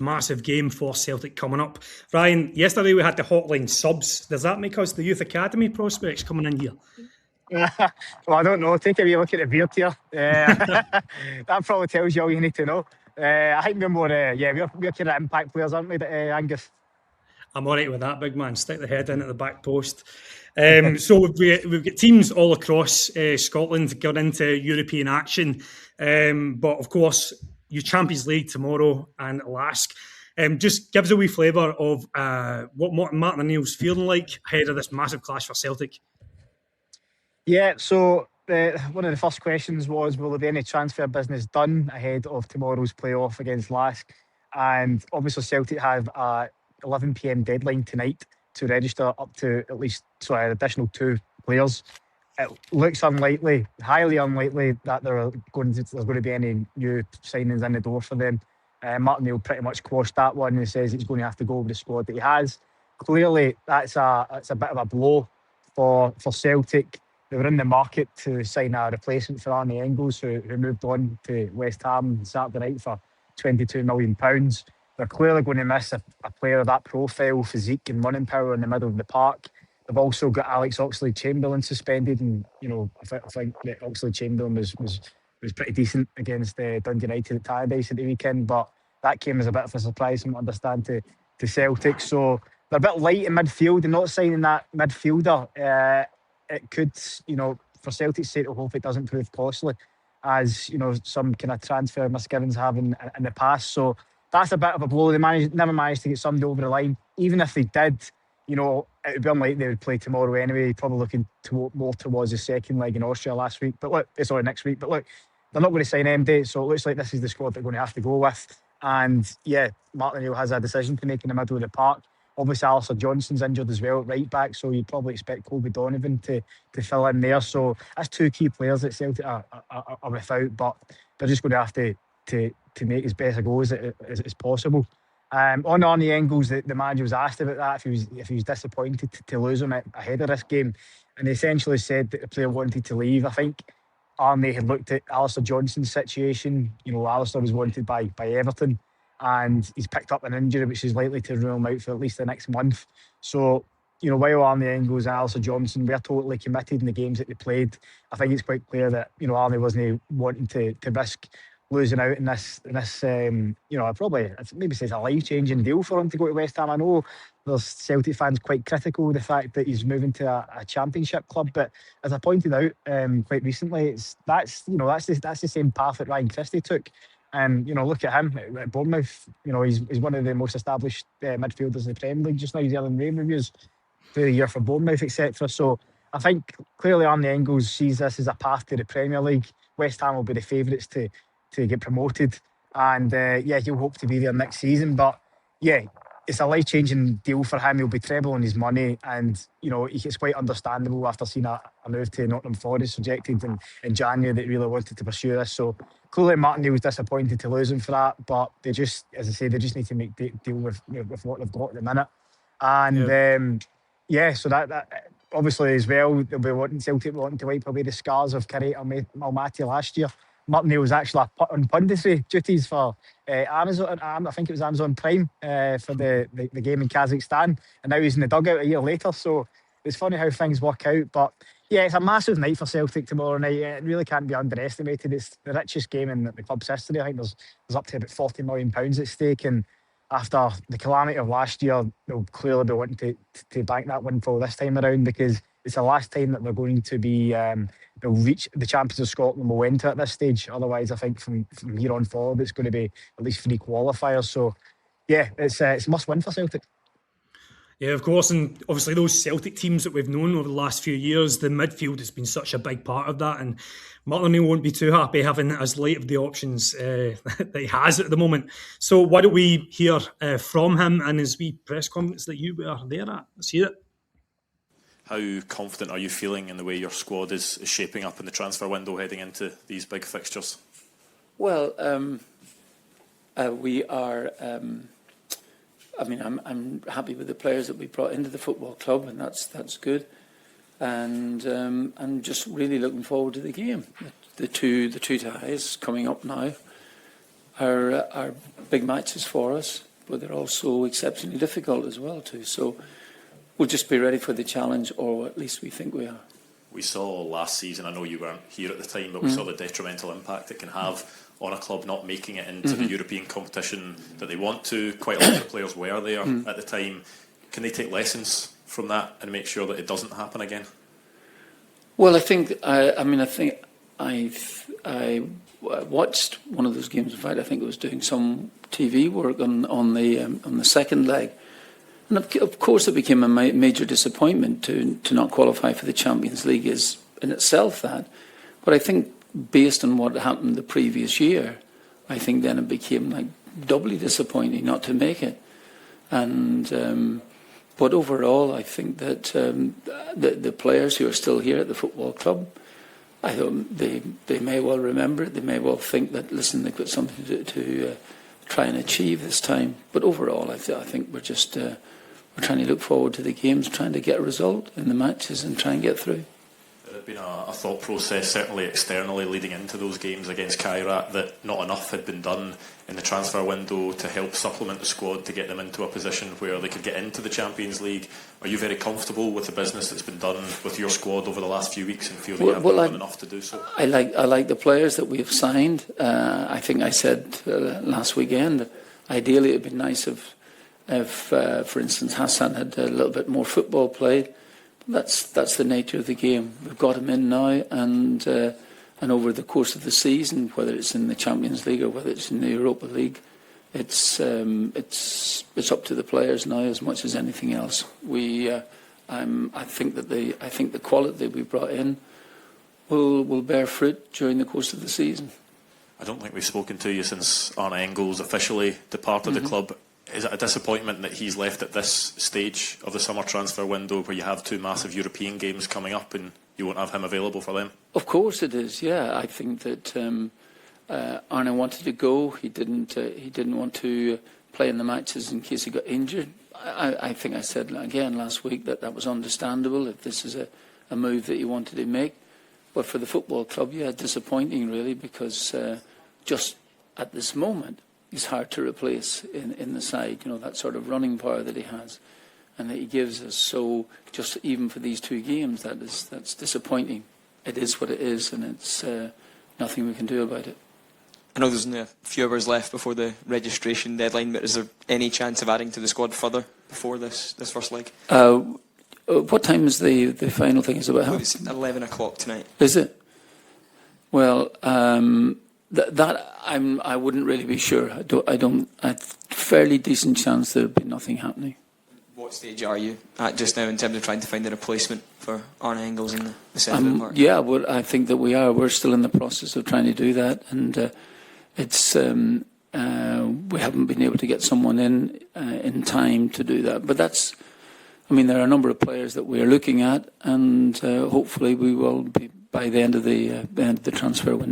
Massive game for Celtic coming up. Ryan, yesterday we had the Hotline subs. Does that make us the Youth Academy prospects coming in here? Well, I don't know. Take a wee look at the beard here. That probably tells you all you need to know. I think we're more, we're kind of impact players, aren't we, Angus? I'm all right with that, big man. Stick the head in at the back post. So we've got teams all across Scotland going into European action. But of course, your Champions League tomorrow and LASK. Just gives a wee flavour of what Martin O'Neill's feeling like ahead of this massive clash for Celtic. Yeah, so one of the first questions was, will there be any transfer business done ahead of tomorrow's playoff against LASK? And obviously Celtic have a 11 p.m. deadline tonight to register up to at least an additional 2 players. It looks unlikely, highly unlikely, that there's going to be any new signings in the door for them. Martin O'Neill pretty much quashed that one and says he's going to have to go with the squad that he has. Clearly, that's a bit of a blow for Celtic. They were in the market to sign a replacement for Arnie Engels, who moved on to West Ham Saturday night for £22 million. They're clearly going to miss a player of that profile, physique and running power in the middle of the park. They've also got Alex Oxlade-Chamberlain suspended, and I think that Oxlade-Chamberlain was pretty decent against Dundee United at Tannadice at the weekend, but that came as a bit of a surprise, from what I understand, to Celtic. So they're a bit light in midfield, and not signing that midfielder. It could, for Celtic's sake, I hope it doesn't prove costly, as some kind of transfer misgivings have in the past. So that's a bit of a blow. They never managed to get somebody over the line. Even if they did, it would be unlikely they would play tomorrow anyway. Probably looking more towards the second leg in Austria next week. But look, they're not going to sign MD, so it looks like this is the squad they're going to have to go with. And yeah, Martin O'Neill has a decision to make in the middle of the park. Obviously, Alistair Johnston's injured as well at right back, so you'd probably expect Colby Donovan to fill in there. So that's 2 key players that Celtic are without, but they're just going to have to make as best a go as possible. On Arnie Engels, the manager was asked about that, if he was disappointed to lose him ahead of this game, and he essentially said that the player wanted to leave. I think Arnie had looked at Alistair Johnston's situation. Alistair was wanted by Everton, and he's picked up an injury which is likely to rule him out for at least the next month. So, while Arnie Engels and Alistair Johnston were totally committed in the games that they played, I think it's quite clear that Arnie wasn't wanting to risk losing out in this probably maybe says a life-changing deal for him to go to West Ham. I know there's Celtic fans quite critical of the fact that he's moving to a championship club, but as I pointed out quite recently, that's the same path that Ryan Christie took. And look at him at Bournemouth. He's one of the most established midfielders in the Premier League just now. He's earning rave reviews through the year for Bournemouth, etc. So I think clearly Arnie Engels sees this as a path to the Premier League. West Ham will be the favourites to get promoted, and he'll hope to be there next season. But yeah, it's a life-changing deal for him. He'll be trebling his money, and it's quite understandable after seeing a move to Nottingham Forest rejected in January that he really wanted to pursue this. So clearly Martin was disappointed to lose him for that, but they just, as I say, they just need to make deal with what they've got at the minute. And so that obviously as well, they'll be Celtic wanting to wipe away the scars of Karate Almaty last year. Martin was actually on punditry duties for Amazon. I think it was Amazon Prime for the game in Kazakhstan, and now he's in the dugout a year later. So it's funny how things work out. But yeah, it's a massive night for Celtic tomorrow night. It really can't be underestimated. It's the richest game in the club's history. I think there's up to about £40 million at stake, and after the calamity of last year, they'll clearly be wanting to bank that windfall this time around, because it's the last time that they're going to be they'll reach the Champions of Scotland will enter at this stage. Otherwise, I think from here on forward, it's going to be at least 3 qualifiers. So yeah, it's must win for Celtic. Yeah, of course, and obviously those Celtic teams that we've known over the last few years, the midfield has been such a big part of that, and Martin O'Neill won't be too happy having as late of the options that he has at the moment. So why don't we hear from him and his wee press conference that you were there at? Let's hear it. How confident are you feeling in the way your squad is shaping up in the transfer window heading into these big fixtures? Well, we are. I'm happy with the players that we brought into the football club, and that's good. And I'm just really looking forward to the game. The two ties coming up now. are big matches for us, but they're also exceptionally difficult as well too. So we'll just be ready for the challenge, or at least we think we are. We saw last season, I know you weren't here at the time, but we saw the detrimental impact it can have on a club not making it into the European competition that they want to. Quite a lot of the players were there at the time. Can they take lessons from that and make sure that it doesn't happen again? Well, I think I watched one of those games. In fact, I think I was doing some TV work on the second leg. And of course, it became a major disappointment to not qualify for the Champions League is in itself that. But I think based on what happened the previous year, I think then it became like doubly disappointing not to make it. And but overall, I think that the players who are still here at the football club, I don't, they may well remember it. They may well think that, listen, they've got something to try and achieve this time. But overall, I think we're just we're trying to look forward to the games, trying to get a result in the matches and try and get through. There had been a thought process, certainly externally, leading into those games against Kairat, that not enough had been done in the transfer window to help supplement the squad to get them into a position where they could get into the Champions League. Are you very comfortable with the business that's been done with your squad over the last few weeks and feel that you have done enough to do so? I like the players that we have signed. I think I said last weekend that ideally it would be nice if for instance, Hassan had a little bit more football played. That's the nature of the game. We've got him in now, and over the course of the season, whether it's in the Champions League or whether it's in the Europa League, it's up to the players now as much as anything else. I think the quality we brought in will bear fruit during the course of the season. I don't think we've spoken to you since Arne Engels officially departed the club. Is it a disappointment that he's left at this stage of the summer transfer window where you have two massive European games coming up and you won't have him available for them? Of course it is, yeah. I think that Arne wanted to go. He didn't want to play in the matches in case he got injured. I think I said again last week that was understandable if this is a move that he wanted to make. But for the football club, yeah, disappointing really, because just at this moment, he's hard to replace in the side, you know, that sort of running power that he has and that he gives us. So just even for these two games, that's disappointing. It is what it is, and it's nothing we can do about it. I know there's only a few hours left before the registration deadline, but is there any chance of adding to the squad further before this first leg? What time is the final thing? Is it about It's 11 o'clock tonight. Is it? Well, I wouldn't really be sure. I don't. A fairly decent chance there'd be nothing happening. What stage are you at just now in terms of trying to find a replacement for Arne Engels in the centre part? Yeah, well, I think that we are. We're still in the process of trying to do that, and it's we haven't been able to get someone in time to do that. But that's. I mean, there are a number of players that we are looking at, and hopefully we will be by the end of the transfer window.